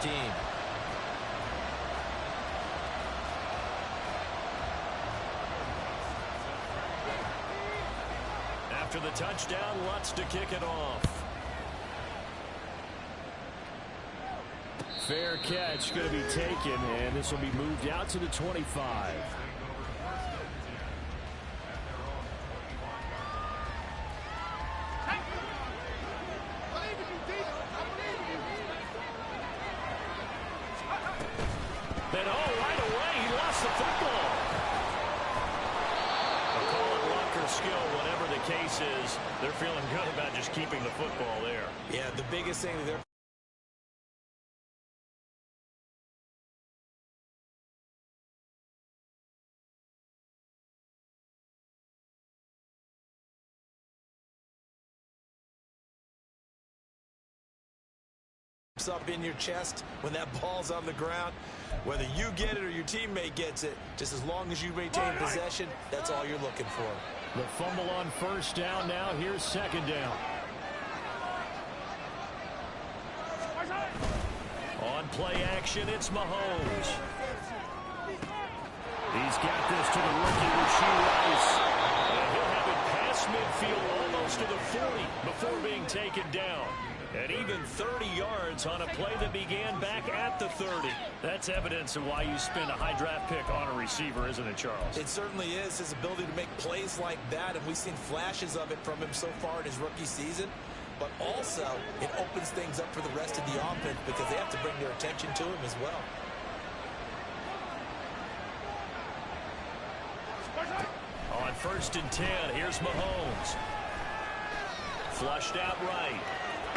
team. After the touchdown, Lutz to kick it off. Fair catch going to be taken, and this will be moved out to the 25. Then, right away, he lost the football. They'll call it luck or skill, whatever the case is. They're feeling good about just keeping the football there. Yeah, the biggest thing that they're up in your chest when that ball's on the ground. Whether you get it or your teammate gets it, just as long as you maintain possession, that's all you're looking for. The fumble on first down now. Here's second down. On play action, it's Mahomes. He's got this to the rookie, Rasheed Rice. And he'll have it past midfield, almost to the 40, before being taken down. And even 30 yards on a play that began back at the 30. That's evidence of why you spend a high draft pick on a receiver, isn't it, Charles? It certainly is, his ability to make plays like that, and we've seen flashes of it from him so far in his rookie season. But also, it opens things up for the rest of the offense because they have to bring their attention to him as well. On first and 10, here's Mahomes. Flushed out right.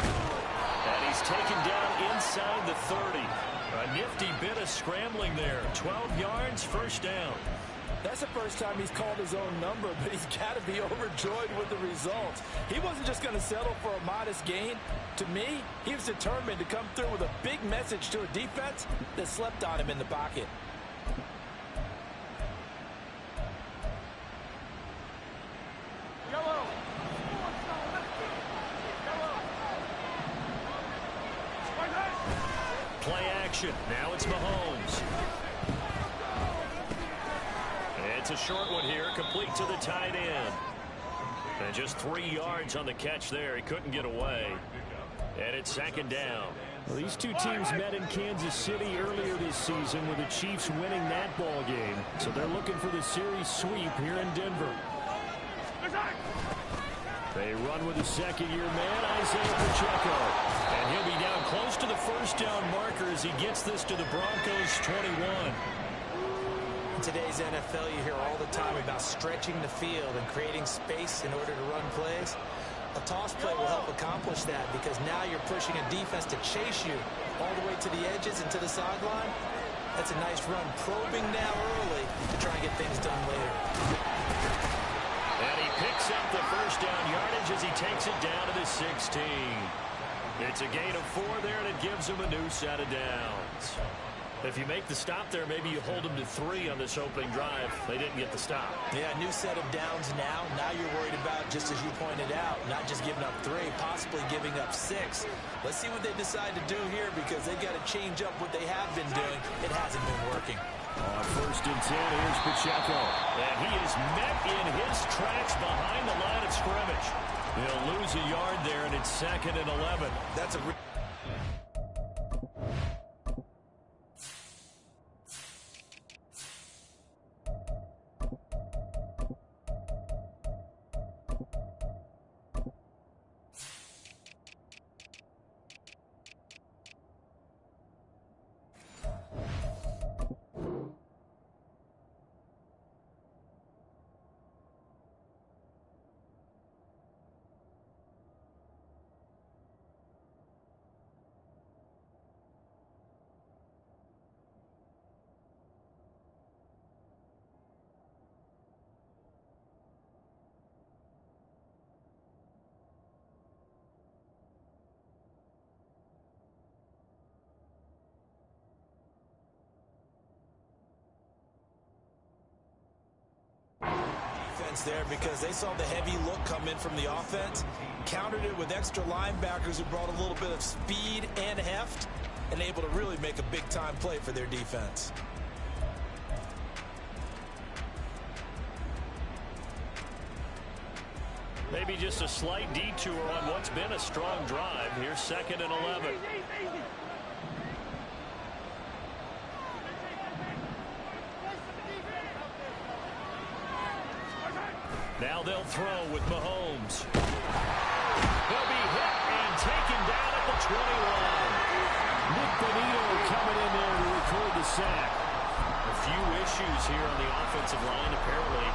And he's taken down inside the 30. A nifty bit of scrambling there. 12 yards, first down. That's the first time he's called his own number, but he's got to be overjoyed with the results. He wasn't just going to settle for a modest gain. To me, he was determined to come through with a big message to a defense that slept on him in the pocket. Play action. Now it's Mahomes. It's a short one here, complete to the tight end. And just 3 yards on the catch there. He couldn't get away. And it's second down. Well, these two teams met in Kansas City earlier this season with the Chiefs winning that ball game. So they're looking for the series sweep here in Denver. They run with a second-year man, Isaiah Pacheco. And he'll be down close to the first down marker as he gets this to the Broncos' 21. In today's NFL, you hear all the time about stretching the field and creating space in order to run plays. A toss play will help accomplish that because now you're pushing a defense to chase you all the way to the edges and to the sideline. That's a nice run, probing now early to try and get things done later. And he picks up the first down yardage as he takes it down to the 16. It's a gain of 4 there, and it gives him a new set of downs. If you make the stop there, maybe you hold them to 3 on this opening drive. They didn't get the stop. Yeah, new set of downs now. Now you're worried about, just as you pointed out, not just giving up 3, possibly giving up 6. Let's see what they decide to do here because they've got to change up what they have been doing. It hasn't been working. On first and 10, here's Pacheco. And he is met in his tracks behind the line of scrimmage. He'll lose a yard there, and it's second and 11. That's a there because they saw the heavy look come in from the offense, countered it with extra linebackers who brought a little bit of speed and heft. and able to really make a big-time play for their defense. Maybe just a slight detour on what's been a strong drive. Here's 2nd and 11. Now they'll throw with Mahomes. He'll be hit and taken down at the 21. Nick Bonito coming in there to record the sack. A few issues here on the offensive line. Apparently,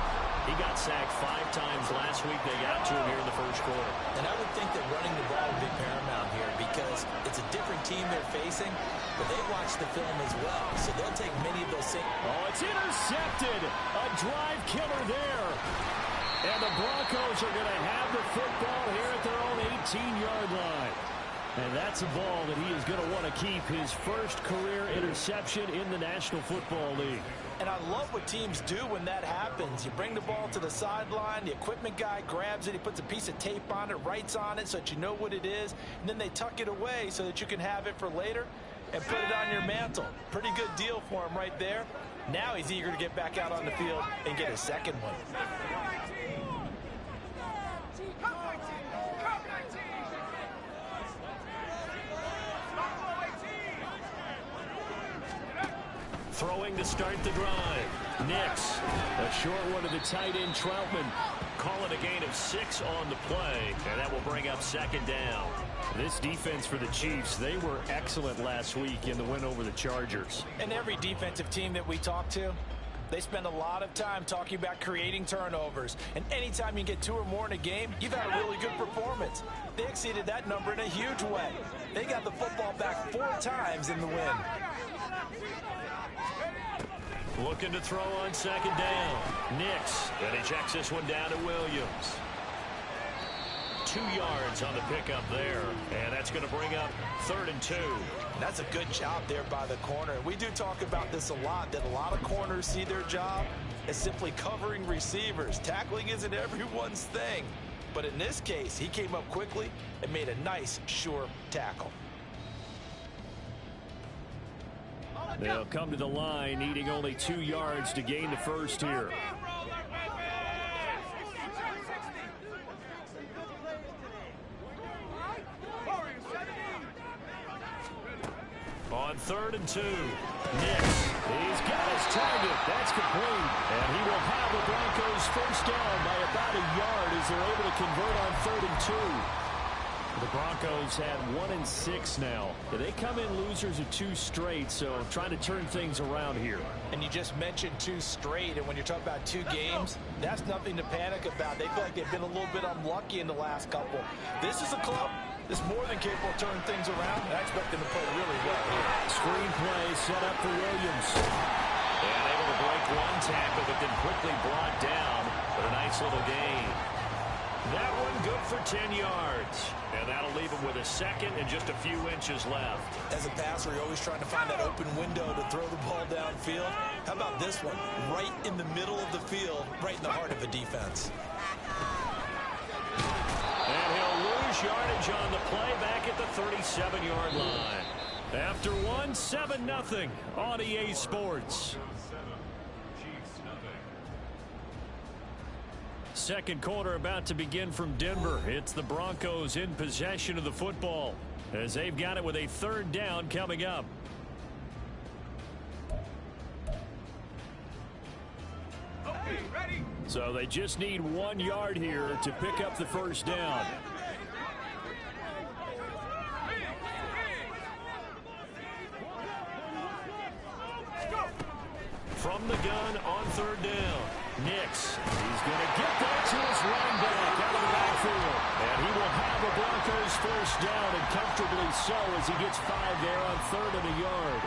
he got sacked 5 times last week. They got to him here in the first quarter. And I would think that running the ball would be paramount here because it's a different team they're facing, but they watch the film as well, so they'll take many of those same. Oh, it's intercepted. A drive killer there. And the Broncos are going to have the football here at their own 18-yard line. And that's a ball that he is going to want to keep, his first career interception in the National Football League. And I love what teams do when that happens. You bring the ball to the sideline, the equipment guy grabs it, he puts a piece of tape on it, writes on it so that you know what it is, and then they tuck it away so that you can have it for later and put it on your mantle. Pretty good deal for him right there. Now he's eager to get back out on the field and get his second one. Throwing to start the drive. Nix. A short one to the tight end, Troutman. Calling a gain of 6 on the play. And that will bring up 2nd down. This defense for the Chiefs, they were excellent last week in the win over the Chargers. And every defensive team that we talk to, they spend a lot of time talking about creating turnovers. And anytime you get 2 or more in a game, you've had a really good performance. They exceeded that number in a huge way. They got the football back 4 times in the win. Looking to throw on 2nd down. Nix. And he checks this one down to Williams. 2 yards on the pickup there. And that's going to bring up 3rd and 2. That's a good job there by the corner. We do talk about this a lot, that a lot of corners see their job as simply covering receivers. Tackling isn't everyone's thing. But in this case, he came up quickly and made a nice, sure tackle. They'll come to the line, needing only 2 yards to gain the first here. On 3rd and 2, Nix. He's got his target. That's complete. And he will have the Broncos first down by about a yard as they're able to convert on 3rd and 2. The Broncos had 1-6 now. They come in losers of 2 straight, so trying to turn things around here. And you just mentioned 2 straight, and when you're talking about 2 games, that's nothing to panic about. They feel like they've been a little bit unlucky in the last couple. This is a club that's more than capable of turning things around, and I expect them to play really well here. Screen play set up for Williams. And able to break 1 tackle, but then quickly brought down for a nice little gain. That one good for 10 yards. And that'll leave him with a 2nd and just a few inches left. As a passer, you're always trying to find that open window to throw the ball downfield. How about this one? Right in the middle of the field, right in the heart of a defense. And he'll lose yardage on the play back at the 37-yard line. After 1, 7-0 on EA Sports. Second quarter about to begin from Denver. It's the Broncos in possession of the football as they've got it with a 3rd down coming up. Okay, ready. So they just need 1 yard here to pick up the first down. From the gun on 3rd down. Nix. He's going to get that to his running back out of the backfield. And he will have the Broncos first down, and comfortably so as he gets 5 there on 3rd and a yard.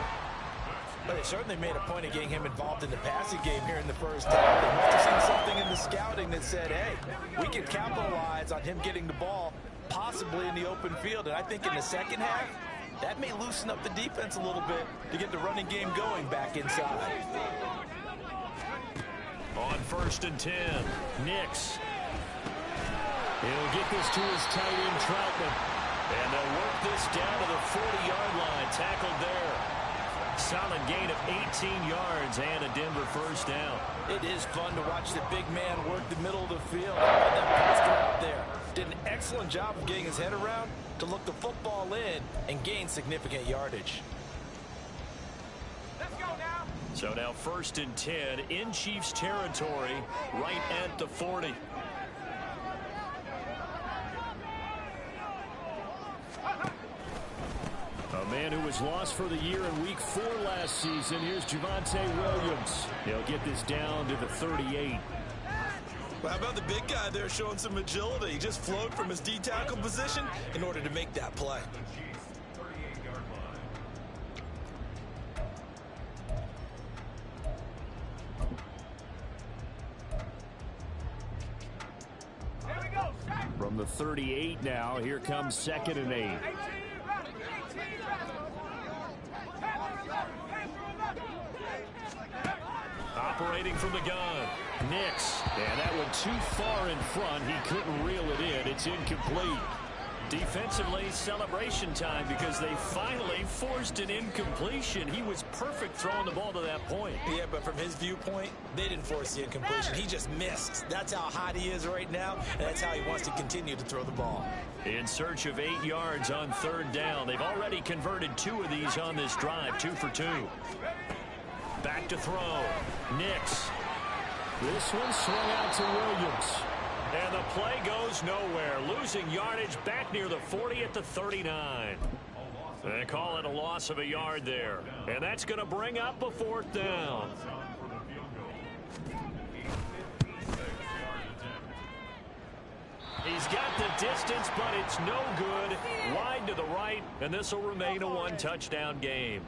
But they certainly made a point of getting him involved in the passing game here in the first half. They must have seen something in the scouting that said, hey, we can capitalize on him getting the ball possibly in the open field. And I think in the second half, that may loosen up the defense a little bit to get the running game going back inside. On 1st and 10, Nix. He'll get this to his tight end, Troutman. And they'll work this down to the 40-yard line. Tackled there. Solid gain of 18 yards and a Denver first down. It is fun to watch the big man work the middle of the field. And that pastor out there did an excellent job of getting his head around to look the football in and gain significant yardage. Let's go now. So now 1st and 10 in Chiefs territory, right at the 40. A man who was lost for the year in Week 4 last season. Here's Javonte Williams. He'll get this down to the 38. Well, how about the big guy there showing some agility? He just flowed from his D-tackle position in order to make that play. Here we go. Set. From the 38 now, here comes 2nd and 8. 18 left. 18 left. Operating from the gun. Nix. And that one too far in front. He couldn't reel it in. It's incomplete. Defensively, celebration time because they finally forced an incompletion. He was perfect throwing the ball to that point. Yeah, but from his viewpoint, they didn't force the incompletion. He just missed. That's how hot he is right now, and that's how he wants to continue to throw the ball. In search of 8 yards on 3rd down. They've already converted 2 of these on this drive, 2 for 2. Back to throw. Nix. This one swung out to Williams. And the play goes nowhere. Losing yardage back near the 40 at the 39. They call it a loss of a yard there. And that's going to bring up a 4th down. He's got the distance, but it's no good. Wide to the right, and this will remain a 1-touchdown game.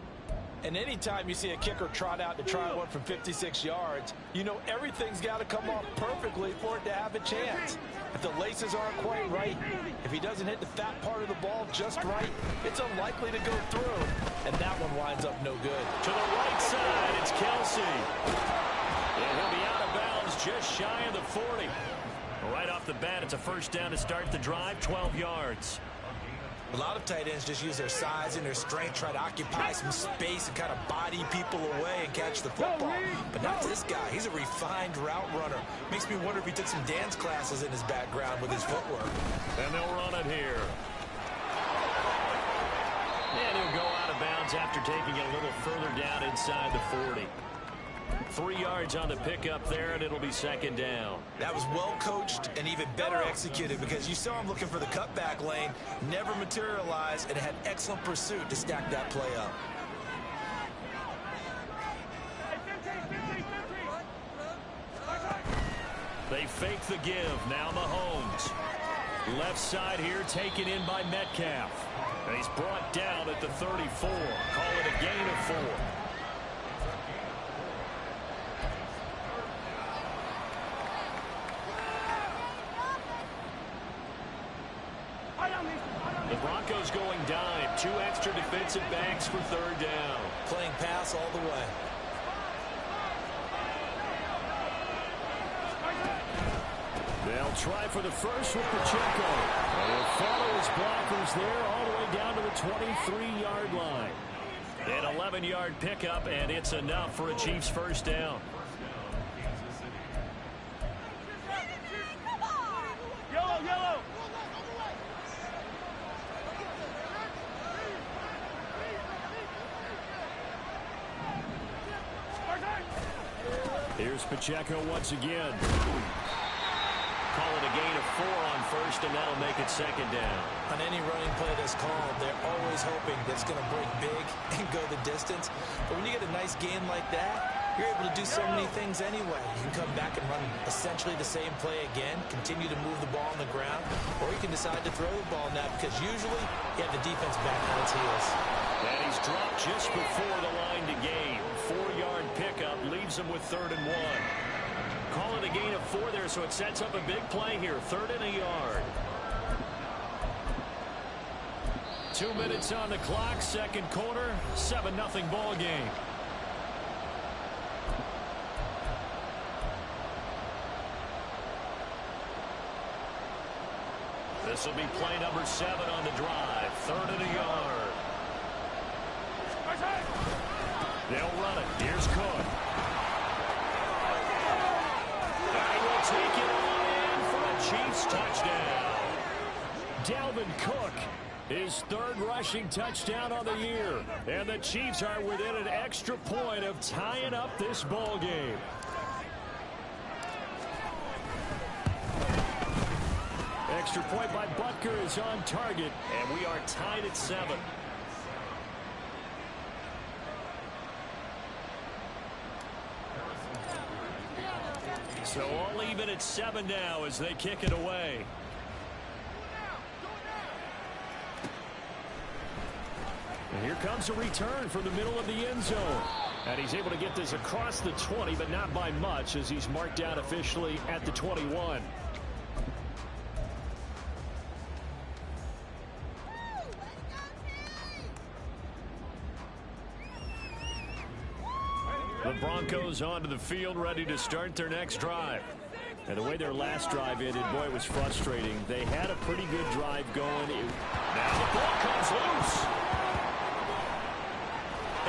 And anytime you see a kicker trot out to try one from 56 yards, you know everything's got to come off perfectly for it to have a chance. If the laces aren't quite right, if he doesn't hit the fat part of the ball just right, it's unlikely to go through. And that one winds up no good. To the right side, it's Kelsey. And he'll be out of bounds just shy of the 40. Right off the bat, it's a first down to start the drive, 12 yards. A lot of tight ends just use their size and their strength, try to occupy some space and kind of body people away and catch the football. But not this guy. He's a refined route runner. Makes me wonder if he took some dance classes in his background with his footwork. And they'll run it here. And he'll go out of bounds after taking it a little further down inside the 40. 3 yards on the pickup there, and it'll be 2nd down. That was well coached and even better executed because you saw him looking for the cutback lane, never materialized, and had excellent pursuit to stack that play up. They fake the give. Now Mahomes. Left side here taken in by Metcalf. And he's brought down at the 34. Call it a gain of 4. The Broncos going dime. 2 extra defensive backs for 3rd down. Playing pass all the way. They'll try for the first with Pacheco. And he'll follow his blockers there all the way down to the 23-yard line. An 11-yard pickup, and it's enough for a Chiefs first down. Yellow, yellow. Here's Pacheco once again. Call it a gain of 4 on first, and that'll make it 2nd down. On any running play that's called, they're always hoping that it's going to break big and go the distance. But when you get a nice gain like that, you're able to do so many things anyway. You can come back and run essentially the same play again, continue to move the ball on the ground, or you can decide to throw the ball now because usually you have the defense back on its heels. And he's dropped just before the line to gain. 4-yard pickup leaves him with 3rd and 1. Call it a gain of 4 there, so it sets up a big play here. 3rd and a yard. 2 minutes on the clock, 2nd quarter, 7-0 ball game. This will be play number 7 on the drive. 3rd and a yard. They'll run it. Here's Cook. And he will take it on in for a Chiefs touchdown. Dalvin Cook, his 3rd rushing touchdown on the year. And the Chiefs are within an extra point of tying up this ball game. Extra point by Butker is on target, and we are tied at 7. So all even at 7 now as they kick it away. And here comes a return from the middle of the end zone. And he's able to get this across the 20, but not by much as he's marked down officially at the 21. The Broncos onto the field, ready to start their next drive. And the way their last drive ended, boy, it was frustrating. They had a pretty good drive going. Now the ball comes loose.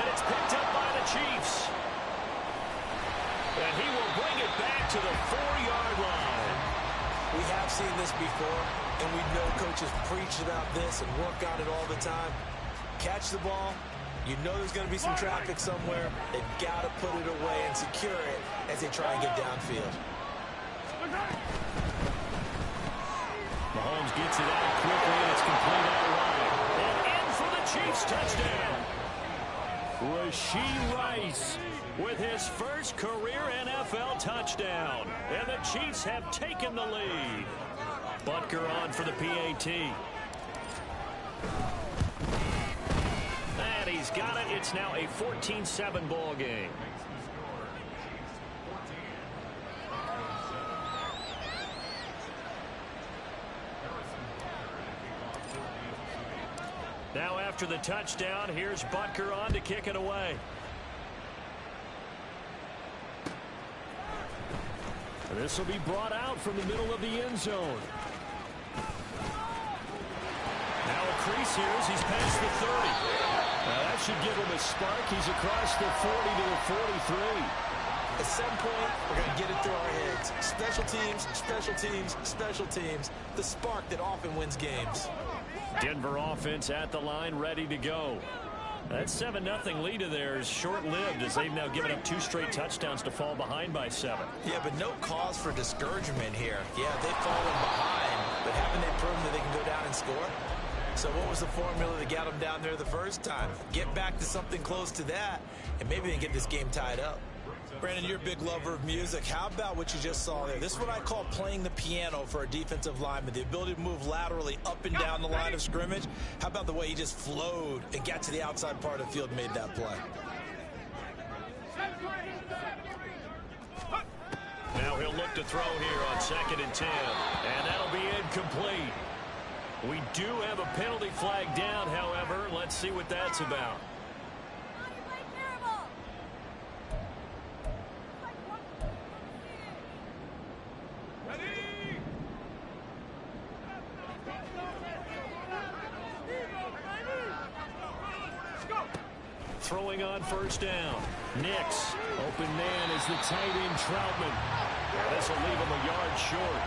And it's picked up by the Chiefs. And he will bring it back to the 4-yard line. We have seen this before, and we know coaches preach about this and work on it all the time. Catch the ball. You know there's going to be some traffic somewhere. They've got to put it away and secure it as they try and get downfield. Mahomes gets it out quickly, and it's complete outright. And in for the Chiefs touchdown. Rashee Rice with his first career NFL touchdown. And the Chiefs have taken the lead. Butker on for the PAT. And he's got it. It's now a 14-7 ball game. Now after the touchdown, here's Butker on to kick it away. And this will be brought out from the middle of the end zone. Now a crease here as he's past the 30. Now that should give him a spark. He's across the 40 to the 43. At some point, we're going to get it through our heads. Special teams, special teams, special teams. The spark that often wins games. Denver offense at the line, ready to go. That 7-0 lead of theirs short-lived as they've now given up 2 straight touchdowns to fall behind by 7. Yeah, but no cause for discouragement here. Yeah, they've fallen behind, but haven't they proven that they can go down and score? So what was the formula that got them down there the first time? Get back to something close to that, and maybe they can get this game tied up. Brandon, you're a big lover of music. How about what you just saw there? This is what I call playing the piano for a defensive lineman. The ability to move laterally up and down the line of scrimmage. How about the way he just flowed and got to the outside part of the field and made that play? Now he'll look to throw here on 2nd and 10. And that'll be incomplete. We do have a penalty flag down, however. Let's see what that's about. Throwing on 1st down. Nix. Open man is the tight end Troutman. This will leave him a yard short.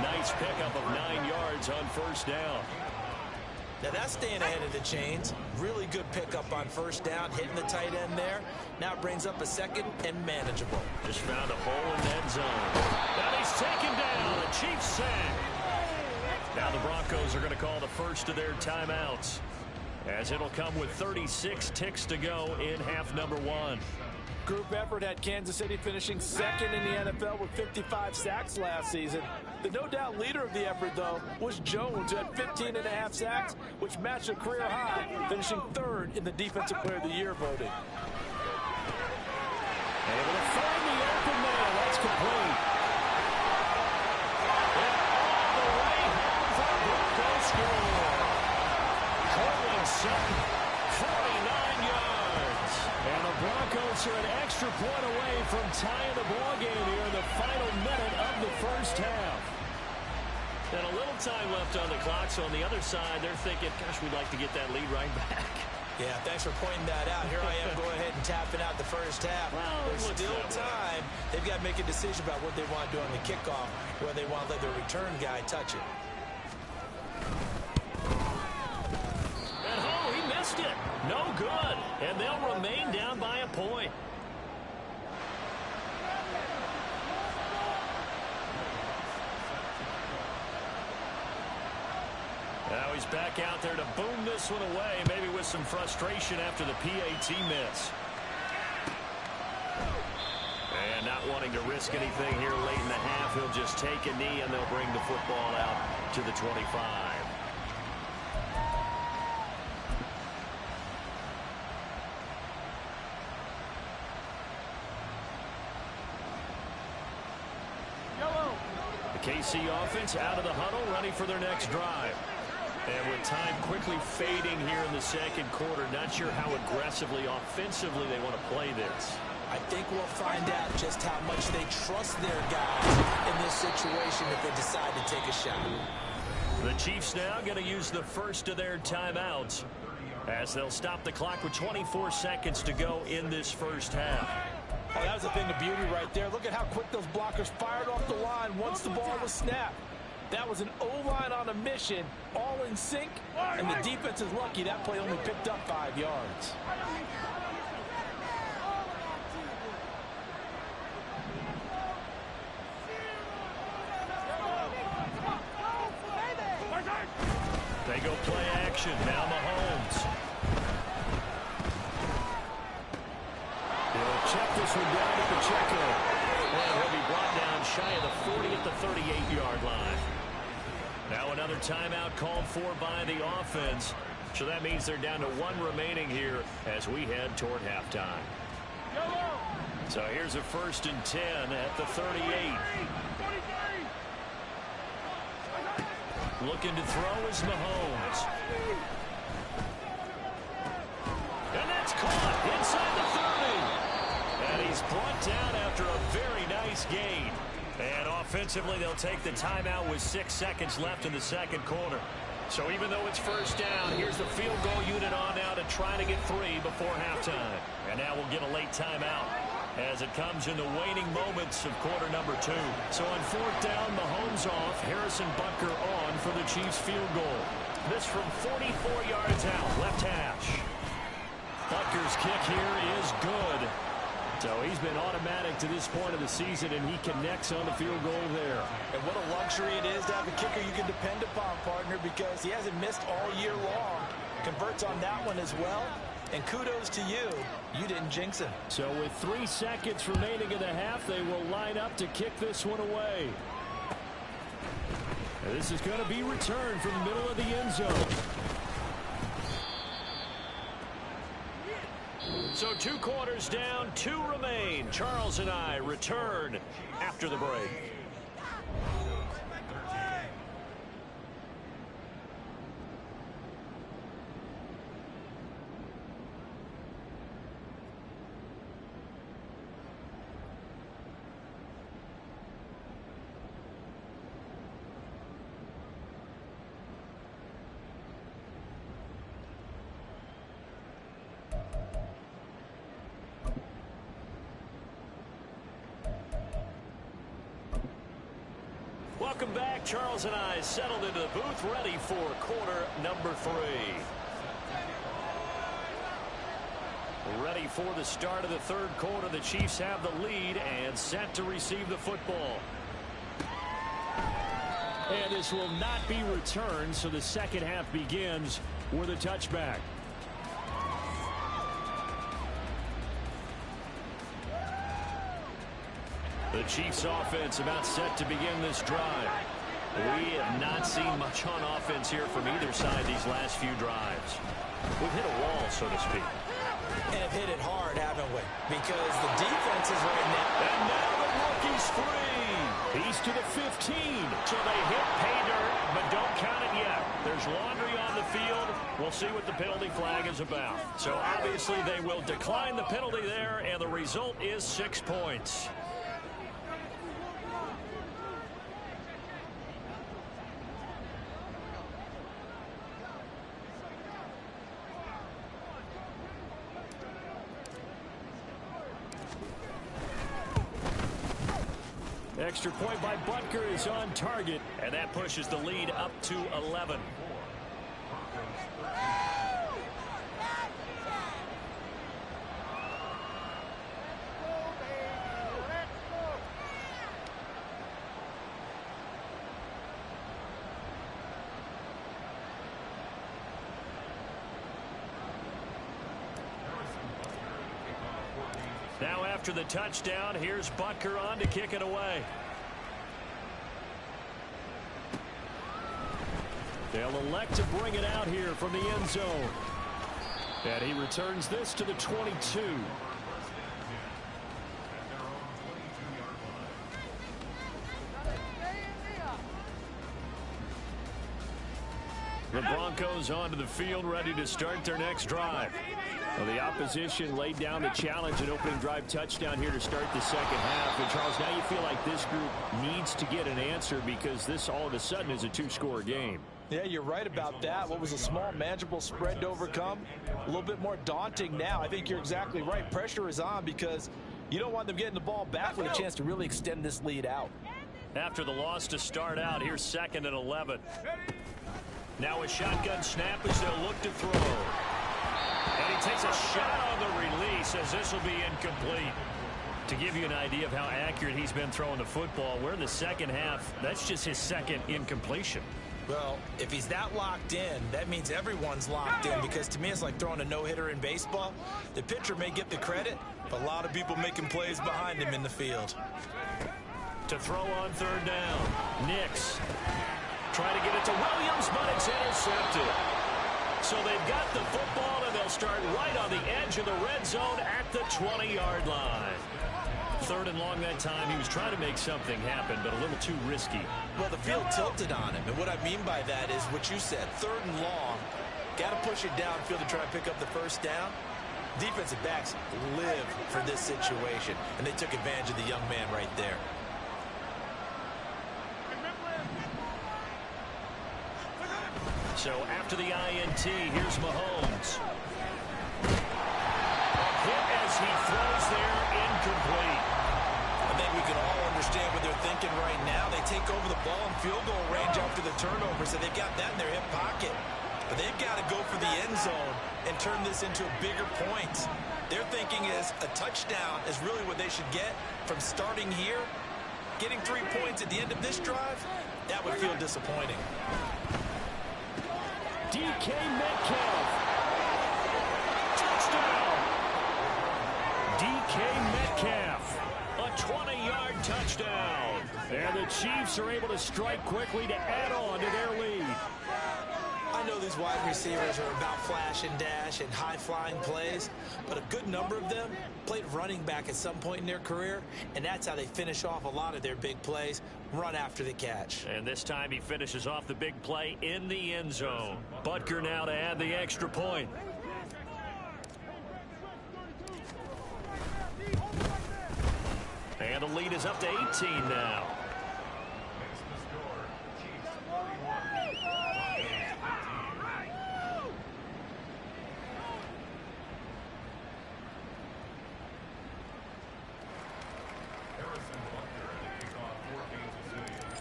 Nice pickup of 9 yards on 1st down. Now that's staying ahead of the chains. Really good pickup on 1st down, hitting the tight end there. Now it brings up a 2nd and manageable. Just found a hole in that zone. Now he's taken down. A Chiefs sack. Now the Broncos are going to call the first of their timeouts, as it'll come with 36 ticks to go in half number 1. Group effort had Kansas City finishing 2nd in the NFL with 55 sacks last season. The no doubt leader of the effort, though, was Jones, who had 15.5 sacks, which matched a career high, finishing 3rd in the Defensive Player of the Year voting. Able to find the open man. That's complete. And all the way home for a Broncos score. Cortland Sutton, 49 yards. And the Broncos are an extra point away from tying the ball game here in the final minute of the 1st half. And a little time left on the clock, so on the other side, they're thinking, gosh, we'd like to get that lead right back. Yeah, thanks for pointing that out. Here I am going ahead and tapping out the first half. Well, there's still time. They've got to make a decision about what they want to do on the kickoff, whether they want to let their return guy touch it. And oh, he missed it. No good. And they'll remain down by a point. Now he's back out there to boom this one away, maybe with some frustration after the PAT miss. And not wanting to risk anything here late in the half, he'll just take a knee and they'll bring the football out to the 25. The KC offense out of the huddle, ready for their next drive. And with time quickly fading here in the second quarter, not sure how aggressively, offensively they want to play this. I think we'll find out just how much they trust their guys in this situation if they decide to take a shot. The Chiefs now going to use the first of their timeouts as they'll stop the clock with 24 seconds to go in this first half. Oh, that was a thing of beauty right there. Look at how quick those blockers fired off the line once the ball was snapped. That was an O-line on a mission, all in sync, and the defense is lucky that play only picked up 5 yards. They go play action. Now Mahomes. He'll check this one down at the check-in. And he'll be brought down shy of the 40 at the 38-yard line. Now another timeout called for by the offense. So that means they're down to 1 remaining here as we head toward halftime. So here's a 1st and 10 at the 38. Looking to throw is Mahomes. And that's caught inside the 30. And he's brought down after a very nice gain. And offensively, they'll take the timeout with 6 seconds left in the second quarter. So even though it's first down, here's the field goal unit on now to try to get 3 before halftime. And now we'll get a late timeout as it comes in the waning moments of quarter number 2. So on 4th down, Mahomes off, Harrison Butker on for the Chiefs field goal. This from 44 yards out, left hash. Butker's kick here is good. So he's been automatic to this point of the season, and he connects on the field goal there. And what a luxury it is to have a kicker you can depend upon, partner, because he hasn't missed all year long. Converts on that one as well. And kudos to you. You didn't jinx him. So with 3 seconds remaining in the half, they will line up to kick this one away. And this is going to be returned from the middle of the end zone. So 2 quarters down, 2 remain. Charles and I return after the break. Welcome back. Charles and I settled into the booth, ready for quarter number 3. Ready for the start of the third quarter. The Chiefs have the lead and set to receive the football. And this will not be returned, so the second half begins with a touchback. The Chiefs offense about set to begin this drive. We have not seen much on offense here from either side these last few drives. We've hit a wall, so to speak. And have hit it hard, haven't we? Because the defense is right now. And now the rookie's free. He's to the 15. So they hit pay dirt, but don't count it yet. There's laundry on the field. We'll see what the penalty flag is about. So obviously they will decline the penalty there, and the result is 6 points. Extra point by Butker is on target, and that pushes the lead up to 11. Now after the touchdown, here's Butker on to kick it away. They'll elect to bring it out here from the end zone. And he returns this to the 22. The Broncos onto the field, ready to start their next drive. Well, the opposition laid down the challenge, an opening drive touchdown here to start the second half. And, Charles, now you feel like this group needs to get an answer because this all of a sudden is a two-score game. Yeah, you're right about that. What was a small, manageable spread to overcome? A little bit more daunting now. I think you're exactly right. Pressure is on because you don't want them getting the ball back with a chance to really extend this lead out. After the loss to start out, here's 2nd and 11. Now a shotgun snap as they'll look to throw. And he takes a shot on the release as this will be incomplete. To give you an idea of how accurate he's been throwing the football, we're in the second half. That's just his second incompletion. Well, if he's that locked in, that means everyone's locked in, because to me it's like throwing a no-hitter in baseball. The pitcher may get the credit, but a lot of people making plays behind him in the field. To throw on 3rd down, Nix trying to get it to Williams, but it's intercepted. So they've got the football, and they'll start right on the edge of the red zone at the 20-yard line. 3rd and long that time. He was trying to make something happen, but a little too risky. Well, the field tilted on him, and what I mean by that is what you said, 3rd and long. Got to push it downfield to try and pick up the first down. Defensive backs live for this situation, and they took advantage of the young man right there. So after the INT, here's Mahomes. Hit as he throws there, incomplete. I think we can all understand what they're thinking right now. They take over the ball in field goal range after the turnover, so they've got that in their hip pocket. But they've got to go for the end zone and turn this into a bigger point. Their thinking is a touchdown is really what they should get from starting here. Getting 3 points at the end of this drive, that would feel disappointing. DK Metcalf. Touchdown. DK Metcalf. A 20-yard touchdown. And the Chiefs are able to strike quickly to add on to their lead. I know these wide receivers are about flash and dash and high-flying plays, but a good number of them played running back at some point in their career, and that's how they finish off a lot of their big plays, run after the catch. And this time he finishes off the big play in the end zone. Butker now to add the extra point. And the lead is up to 18 now.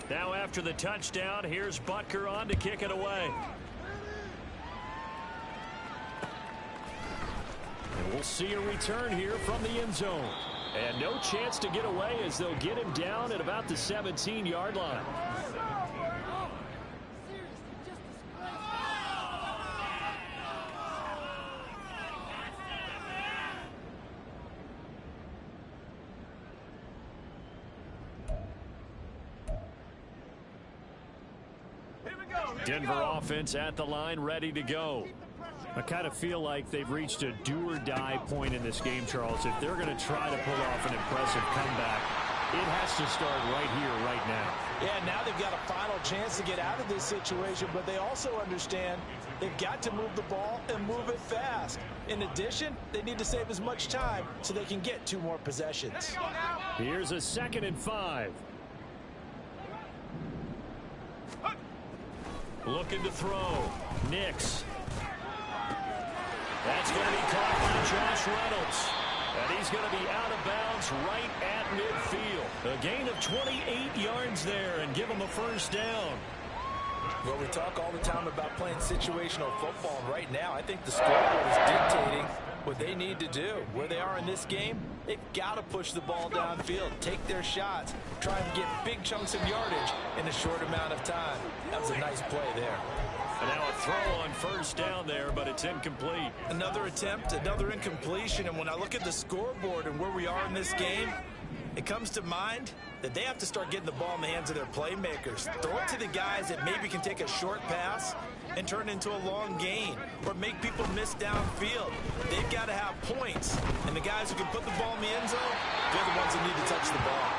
Now after the touchdown, here's Butker on to kick it away. And we'll see a return here from the end zone. And no chance to get away as they'll get him down at about the 17-yard line. Denver offense at the line, ready to go. I kind of feel like they've reached a do-or-die point in this game, Charles. If they're going to try to pull off an impressive comeback, it has to start right here, right now. Yeah, now they've got a final chance to get out of this situation, but they also understand they've got to move the ball and move it fast. In addition, they need to save as much time so they can get 2 more possessions. Here's a 2nd and 5. Looking to throw. Nix. That's going to be caught by Josh Reynolds. And he's going to be out of bounds right at midfield. A gain of 28 yards there and give him a first down. Well, we talk all the time about playing situational football. And right now, I think the scoreboard is dictating what they need to do. Where they are in this game, they've got to push the ball downfield, take their shots, try and get big chunks of yardage in a short amount of time. That was a nice play there. And now a throw on first down there, but it's incomplete. Another attempt, another incompletion. And when I look at the scoreboard and where we are in this game, it comes to mind that they have to start getting the ball in the hands of their playmakers. Throw it to the guys that maybe can take a short pass and turn it into a long gain or make people miss downfield. They've got to have points. And the guys who can put the ball in the end zone, they're the ones that need to touch the ball.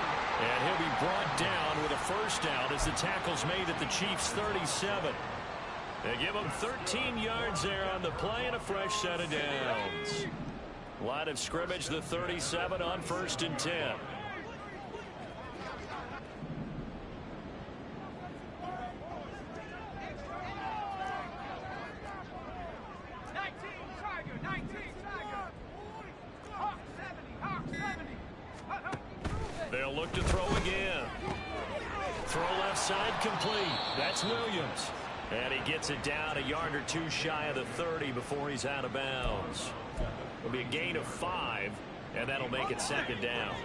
And he'll be brought down with a first down as the tackle's made at the Chiefs' 37. They give him 13 yards there on the play and a fresh set of downs. Line of scrimmage, the 37 on 1st and 10. They'll look to throw again. Throw left side complete. That's Williams. And he gets it down a yard or two shy of the 30 before he's out of bounds. It'll be a gain of 5, and that'll make it 2nd down.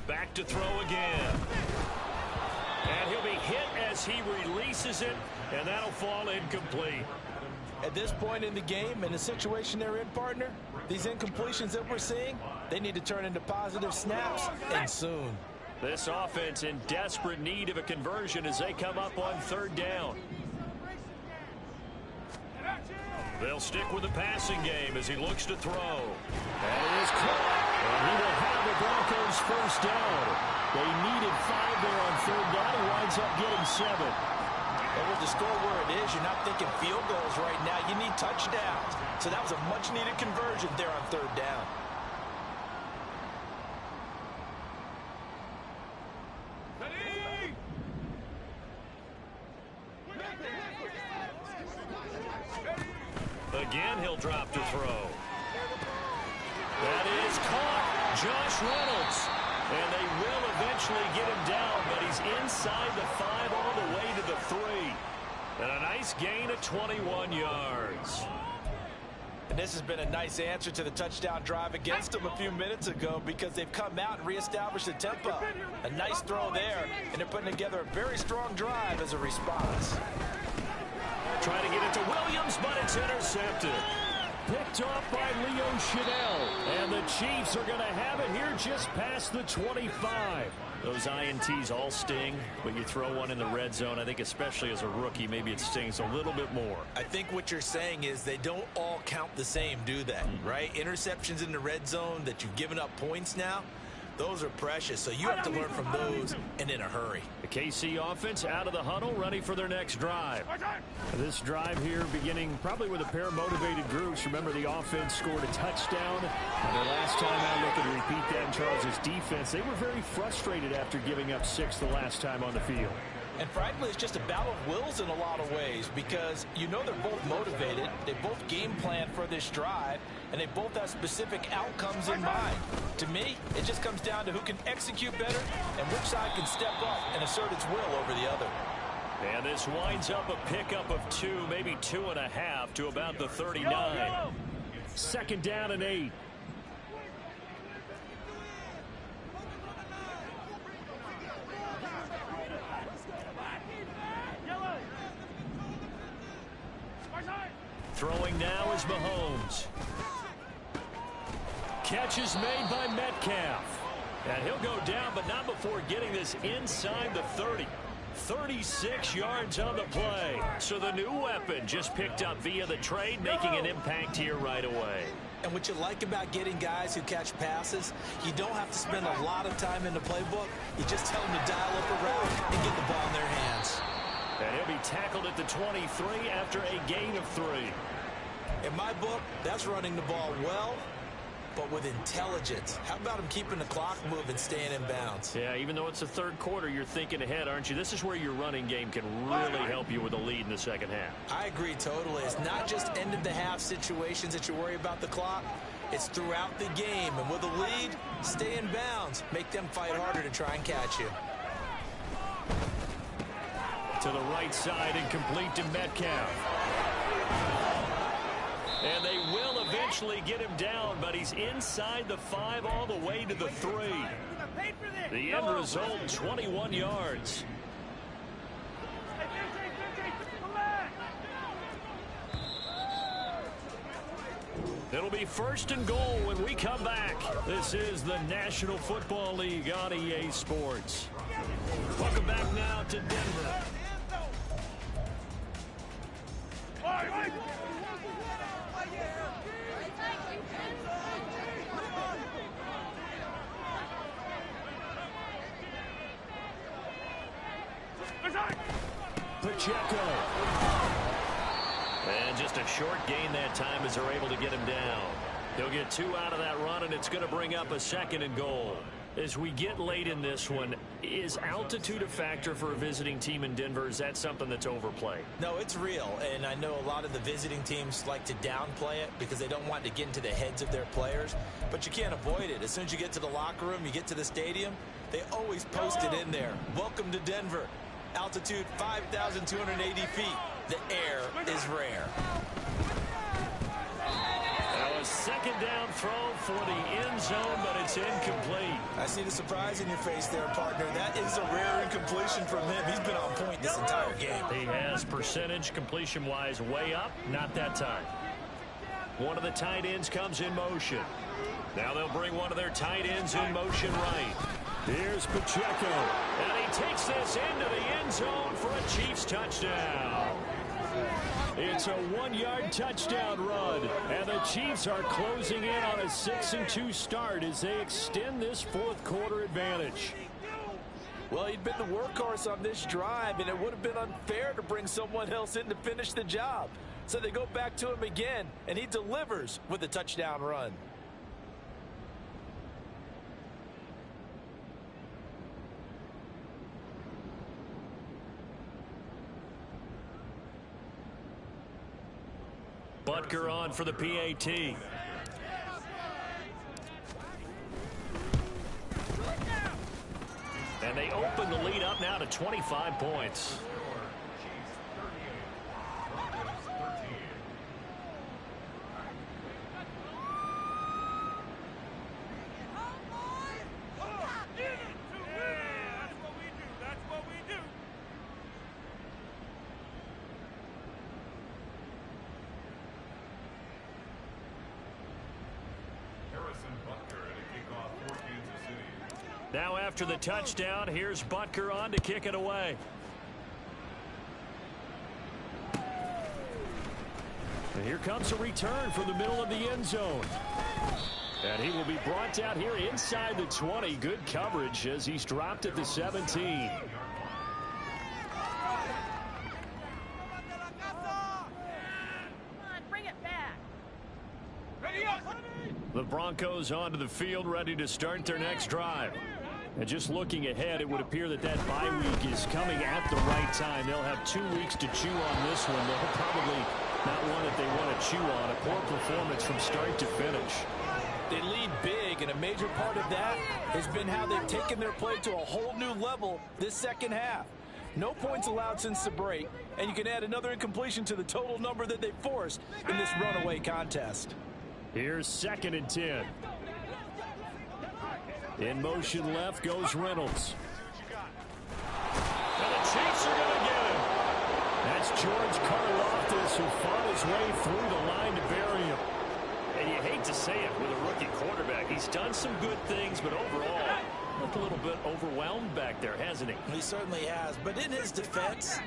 Back to throw again. And he'll be hit as he releases it, and that'll fall incomplete. At this point in the game, in the situation they're in, partner, these incompletions that we're seeing, they need to turn into positive snaps, and soon. This offense in desperate need of a conversion as they come up on 3rd down. They'll stick with the passing game as he looks to throw. And it is caught. And he will have the Broncos first down. They needed 5 there on 3rd down. He winds up getting 7. And with the score where it is, you're not thinking field goals right now. You need touchdowns. So that was a much-needed conversion there on 3rd down. Again, he'll drop to throw. That is caught. Josh Reynolds. And they will eventually get him down, but he's inside the 5 all the way to the 3. And a nice gain of 21 yards. And this has been a nice answer to the touchdown drive against them a few minutes ago because they've come out and reestablished the tempo. A nice throw there, and they're putting together a very strong drive as a response. Trying to get it to Williams, but it's intercepted. Picked off by Leo Chanel. And the Chiefs are going to have it here just past the 25. Those INTs all sting, but you throw one in the red zone, I think especially as a rookie, maybe it stings a little bit more. I think what you're saying is they don't all count the same, do they? Right? Interceptions in the red zone that you've given up points now, those are precious, so you have to learn from those and in a hurry. The KC offense out of the huddle, ready for their next drive. This drive here beginning probably with a pair of motivated groups. Remember, the offense scored a touchdown. And their last time out, looking to repeat that in Charles' defense. They were very frustrated after giving up 6 the last time on the field. And frankly, it's just a battle of wills in a lot of ways because you know they're both motivated. They both game plan for this drive, and they both have specific outcomes in mind. To me, it just comes down to who can execute better and which side can step up and assert its will over the other. And this winds up a pickup of 2, maybe 2.5 to about the 39. 2nd down and 8. Throwing now is Mahomes. Catch is made by Metcalf. And he'll go down, but not before getting this inside the 30. 36 yards on the play. So the new weapon just picked up via the trade, making an impact here right away. And what you like about getting guys who catch passes, you don't have to spend a lot of time in the playbook. You just tell them to dial up a route and get the ball in their hands. And he'll be tackled at the 23 after a gain of 3. In my book, that's running the ball well but with intelligence. How about him keeping the clock moving, staying in bounds? Yeah, even though it's the third quarter, you're thinking ahead, aren't you? This is where your running game can really help you with a lead in the second half. I agree totally. It's not just end-of-the-half situations that you worry about the clock. It's throughout the game. And with a lead, stay in bounds. Make them fight harder to try and catch you. To the right side and complete to Metcalf. And they will eventually get him down, but he's inside the 5 all the way to the 3. The end result, 21 yards. It'll be 1st and goal when we come back. This is the National Football League on EA Sports. Welcome back now to Denver. Pacheco. And just a short gain that time as they're able to get him down. He'll get 2 out of that run, and it's going to bring up a 2nd and goal. As we get late in this one, is altitude a factor for a visiting team in Denver? Is that something that's overplayed? No, it's real, and I know a lot of the visiting teams like to downplay it because they don't want to get into the heads of their players, but you can't avoid it. As soon as you get to the locker room, you get to the stadium, they always post it in there. Welcome to Denver. Altitude 5,280 feet. The air is rare. A 2nd down throw for the end zone, but it's incomplete. I see the surprise in your face there, partner. That is a rare incompletion from him. He's been on point this entire game. He has percentage completion-wise way up, not that time. One of the tight ends comes in motion. Now they'll bring one of their tight ends in motion right. Here's Pacheco, and he takes this into the end zone for a Chiefs touchdown. It's a 1-yard touchdown run, and the Chiefs are closing in on a 6-2 start as they extend this 4th quarter advantage. Well, he'd been the workhorse on this drive, and it would have been unfair to bring someone else in to finish the job. So they go back to him again, and he delivers with a touchdown run. Butker on for the PAT. And they open the lead up now to 25 points. Now after the touchdown, here's Butker on to kick it away. And here comes a return from the middle of the end zone. And he will be brought down here inside the 20. Good coverage as he's dropped at the 17. The Broncos onto the field, ready to start their next drive. And just looking ahead, it would appear that bye week is coming at the right time. They'll have 2 weeks to chew on this one. They'll probably not one that they want to chew on. A poor performance from start to finish. They lead big, and a major part of that has been how they've taken their play to a whole new level this second half. No points allowed since the break, and you can add another incompletion to the total number that they forced in this runaway contest. Here's 2nd and 10. In motion left goes Reynolds. And the Chiefs are going to get him. That's George Karlaftis, who fought his way through the line to bury him. And you hate to say it with a rookie quarterback. He's done some good things, but overall, looked a little bit overwhelmed back there, hasn't he? He certainly has. But in his defense,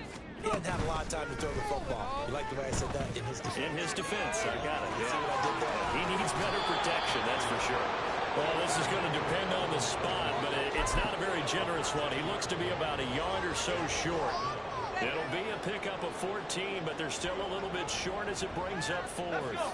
he hadn't had a lot of time to throw the football. You like the way I said that? In his defense. In his defense, I got it. See what I did there? He needs better protection, that's for sure. Well, this is going to depend on the spot, but it's not a very generous one. He looks to be about a yard or so short. It'll be a pickup of 14, but they're still a little bit short as it brings up 4th.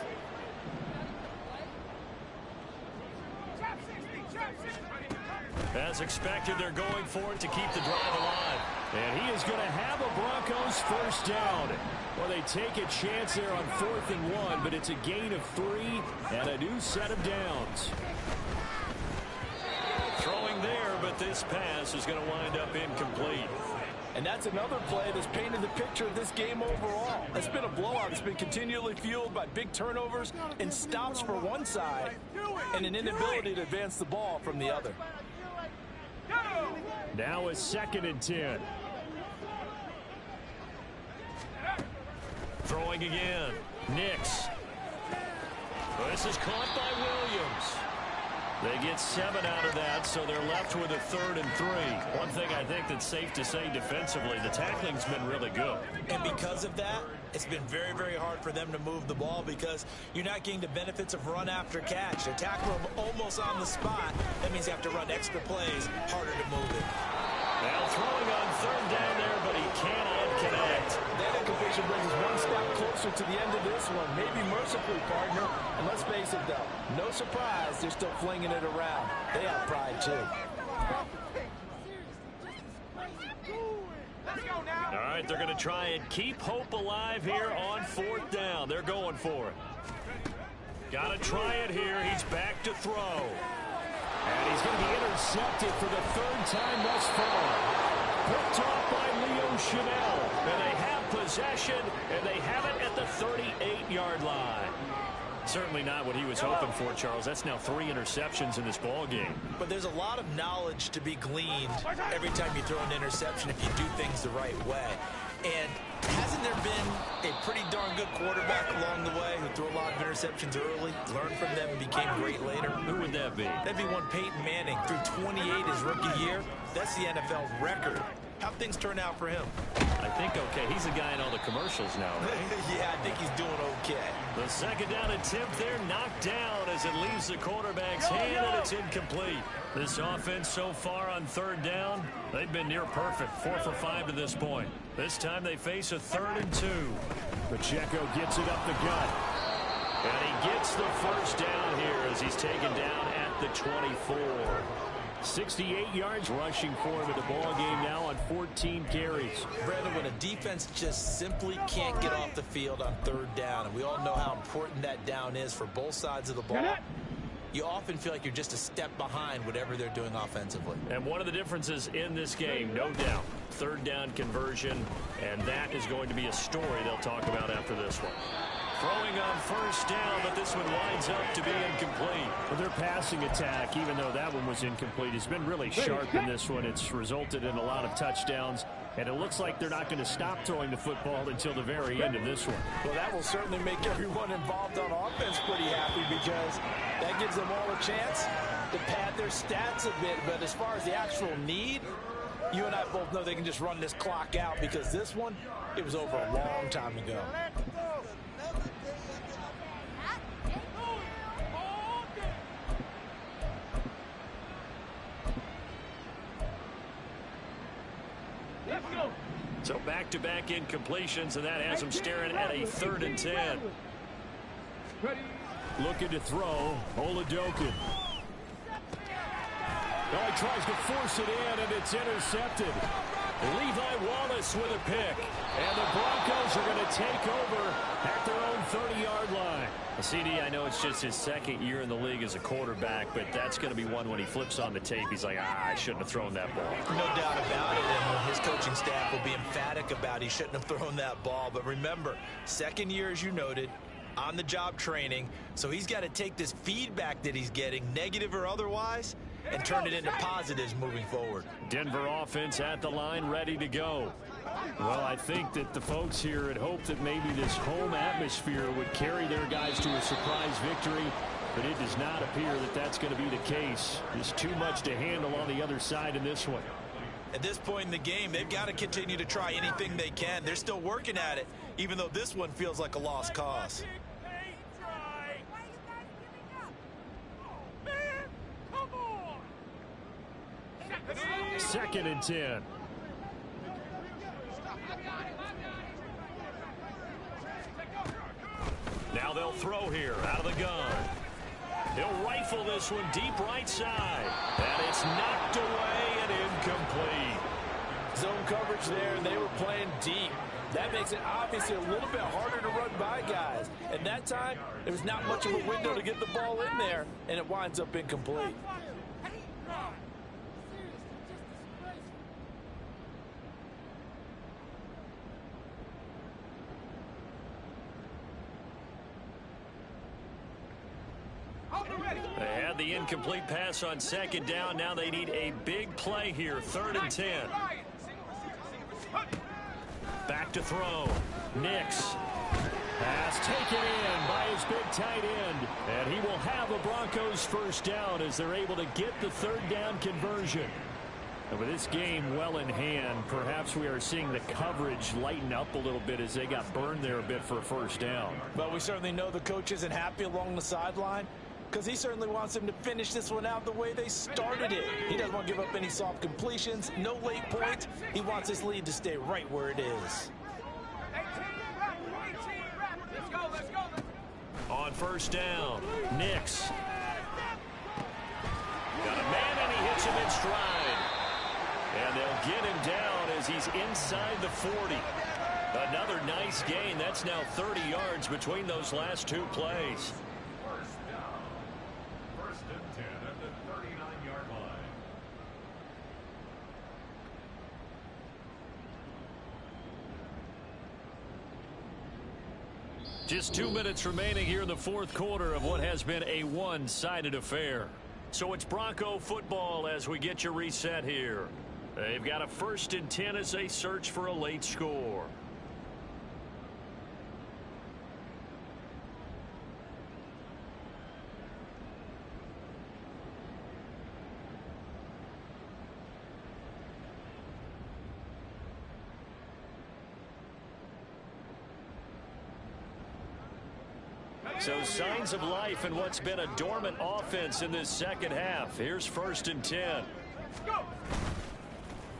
As expected, they're going for it to keep the drive alive. And he is going to have a Broncos first down. Well, they take a chance there on 4th and 1, but it's a gain of 3 and a new set of downs. Throwing there, but this pass is going to wind up incomplete. And that's another play that's painted the picture of this game overall. It's been a blowout. It's been continually fueled by big turnovers and stops for one side and an inability to advance the ball from the other. Now it's 2nd and 10. Throwing again. Nix. This is caught by Williams. They get 7 out of that, so they're left with a 3rd and 3. One thing I think that's safe to say defensively, the tackling's been really good. And because of that, it's been very, very hard for them to move the ball because you're not getting the benefits of run after catch. They tackle them almost on the spot. That means you have to run extra plays, harder to move it. Now throwing on 3rd down there, but he cannot connect. That incompletion brings us one step closer to the end of this one. Maybe mercifully, partner. And let's face it, though, no surprise they're still flinging it around. They have pride, too. All right, they're going to try and keep hope alive here on 4th down. They're going for it. Got to try it here. He's back to throw. And he's going to be intercepted for the 3rd time thus far. Picked off by Leo Chanel. And they have possession, and they have it at the 38-yard line. Certainly not what he was hoping for, Charles. That's now 3 interceptions in this ball game. But there's a lot of knowledge to be gleaned every time you throw an interception if you do things the right way. And hasn't there been a pretty darn good quarterback along the way who threw a lot of interceptions early, learned from them, and became great later? Who would that be? That'd be one Peyton Manning. Threw 28 his rookie year. That's the NFL record. How'd things turn out for him? I think okay. He's a guy in all the commercials now, right? Yeah, I think he's doing okay. The 2nd down attempt there knocked down as it leaves the quarterback's hand, and it's incomplete. This offense so far on 3rd down, they've been near perfect. 4 for 5 to this point. This time they face a 3rd and 2. Pacheco gets it up the gut. And he gets the first down here as he's taken down at the 24. 68 yards rushing for him in the ball game now on 14 carries. Brandon, when a defense just simply can't get off the field on 3rd down, and we all know how important that down is for both sides of the ball, you often feel like you're just a step behind whatever they're doing offensively. And one of the differences in this game, no doubt, 3rd down conversion, and that is going to be a story they'll talk about after this one. Throwing on 1st down, but this one winds up to be incomplete. Well, their passing attack, even though that one was incomplete, has been really sharp in this one. It's resulted in a lot of touchdowns, and it looks like they're not going to stop throwing the football until the very end of this one. Well, that will certainly make everyone involved on offense pretty happy because that gives them all a chance to pad their stats a bit. But as far as the actual need, you and I both know they can just run this clock out because this one, it was over a long time ago. So back-to-back incompletions, and that has him staring at a 3rd and 10. Looking to throw, Oladokin. Oh, he tries to force it in, and it's intercepted. Levi Wallace with a pick. And the Broncos are going to take over at their own 30-yard line. CD, I know it's just his 2nd year in the league as a quarterback, but that's going to be one when he flips on the tape. He's like, I shouldn't have thrown that ball. No doubt about it, and his coaching staff will be emphatic about he shouldn't have thrown that ball. But remember, 2nd year, as you noted, on-the-job training, so he's got to take this feedback that he's getting, negative or otherwise, and turn it into positives moving forward. Denver offense at the line, ready to go. Well, I think that the folks here had hoped that maybe this home atmosphere would carry their guys to a surprise victory, but it does not appear that that's going to be the case. There's too much to handle on the other side in this one. At this point in the game, they've got to continue to try anything they can. They're still working at it, even though this one feels like a lost cause. 2nd and 10. Now they'll throw here out of the gun. He'll rifle this one deep right side. And it's knocked away and incomplete. Zone coverage there, and they were playing deep. That makes it obviously a little bit harder to run by guys. And that time, there was not much of a window to get the ball in there, and it winds up incomplete. They had the incomplete pass on second down. Now they need a big play here, 3rd and 10. Back to throw. Nix. Pass taken in by his big tight end. And he will have a Broncos first down as they're able to get the 3rd down conversion. And with this game well in hand, perhaps we are seeing the coverage lighten up a little bit as they got burned there a bit for a first down. But we certainly know the coach isn't happy along the sideline, because he certainly wants them to finish this one out the way they started it. He doesn't want to give up any soft completions, no late points. He wants his lead to stay right where it is. On first down, Nix. Got a man and he hits him in stride. And they'll get him down as he's inside the 40. Another nice gain. That's now 30 yards between those last 2 plays. Just 2 minutes remaining here in the 4th quarter of what has been a one-sided affair. So it's Bronco football as we get you reset here. They've got a 1st and 10 as they search for a late score. So signs of life in what's been a dormant offense in this second half. Here's 1st and 10.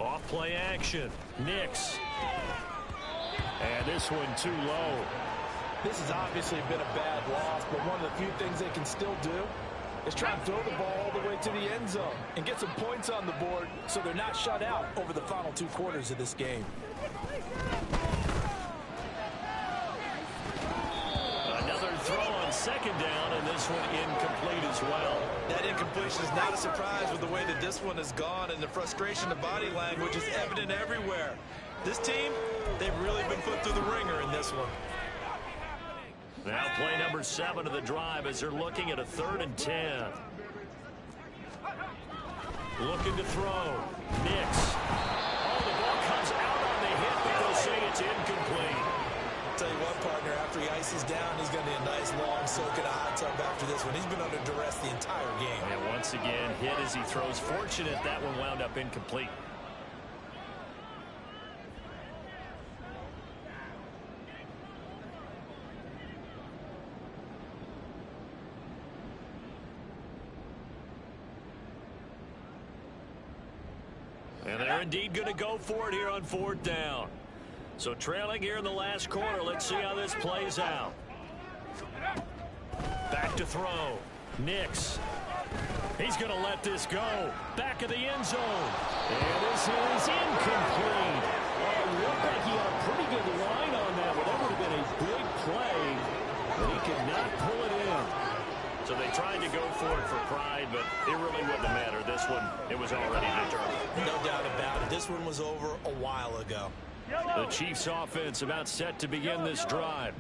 Off play action. Nix. And this one too low. This has obviously been a bad loss, but one of the few things they can still do is try and throw the ball all the way to the end zone and get some points on the board so they're not shut out over the final 2 quarters of this game. Throw on second down, and this one incomplete as well. That incompletion is not a surprise with the way that this one has gone, and the frustration, the body language is evident everywhere. This team, they've really been put through the ringer in this one. Now play number 7 of the drive as they're looking at a 3rd and 10. Looking to throw. Nix. Oh, the ball comes out on the hit, but they'll say it's incomplete. Tell you what, partner, after he ices down, he's going to be a nice long soak in a hot tub after this one. He's been under duress the entire game. And once again, hit as he throws. Fortunate that one wound up incomplete. And they're indeed going to go for it here on 4th down. So trailing here in the last quarter. Let's see how this plays out. Back to throw. Nix. He's going to let this go. Back of the end zone. And this is incomplete. Oh, looked like he had a pretty good line on that. Well, that would have been a big play. But he could not pull it in. So they tried to go for it for pride, but it really wouldn't have mattered. This one, it was already determined. No doubt about it. This one was over a while ago. The Chiefs offense about set to begin this drive.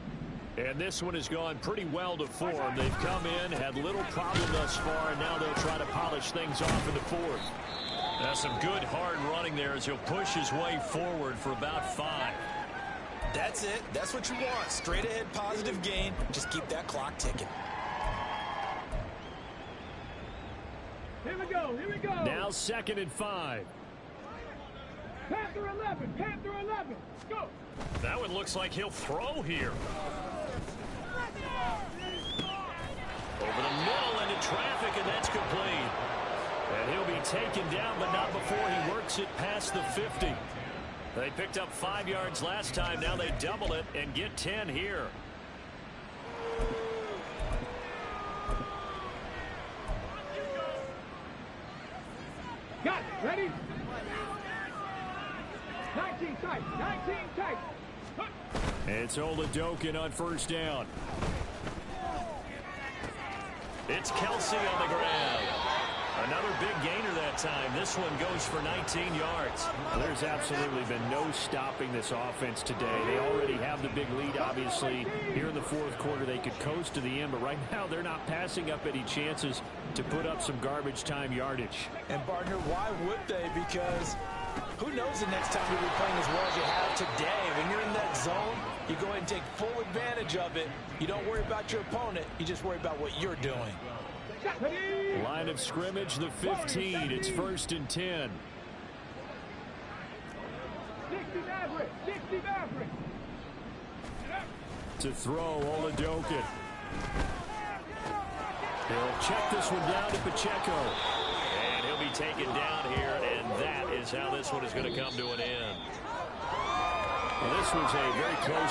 And this one has gone pretty well to form. They've come in, had little problem thus far, and now they'll try to polish things off in the 4th. Now some good hard running there as he'll push his way forward for about 5. That's it. That's what you want. Straight ahead positive gain. Just keep that clock ticking. Here we go. Here we go. Now 2nd and 5. Panther 11. Panther 11. Go. That one looks like he'll throw here. Over the middle into traffic, and that's complete. And he'll be taken down, but not before he works it past the 50. They picked up 5 yards last time. Now they double it and get 10 here. 19 tight. 19 tight. It's Oladokin on first down. It's Kelsey on the ground. Another big gainer that time. This one goes for 19 yards. There's absolutely been no stopping this offense today. They already have the big lead, obviously. Here in the fourth quarter, they could coast to the end, but right now they're not passing up any chances to put up some garbage time yardage. And, partner, why would they? Because who knows the next time you'll be playing as well as you have today. When you're in that zone, you go ahead and take full advantage of it. You don't worry about your opponent. You just worry about what you're doing. Line of scrimmage, the 15. It's 1st and 10. 60 Maverick. 60 Maverick. To throw, Oladokin. He'll check this one down to Pacheco. And he'll be taken down here, and that is how this one is going to come to an end. Well, this was a very close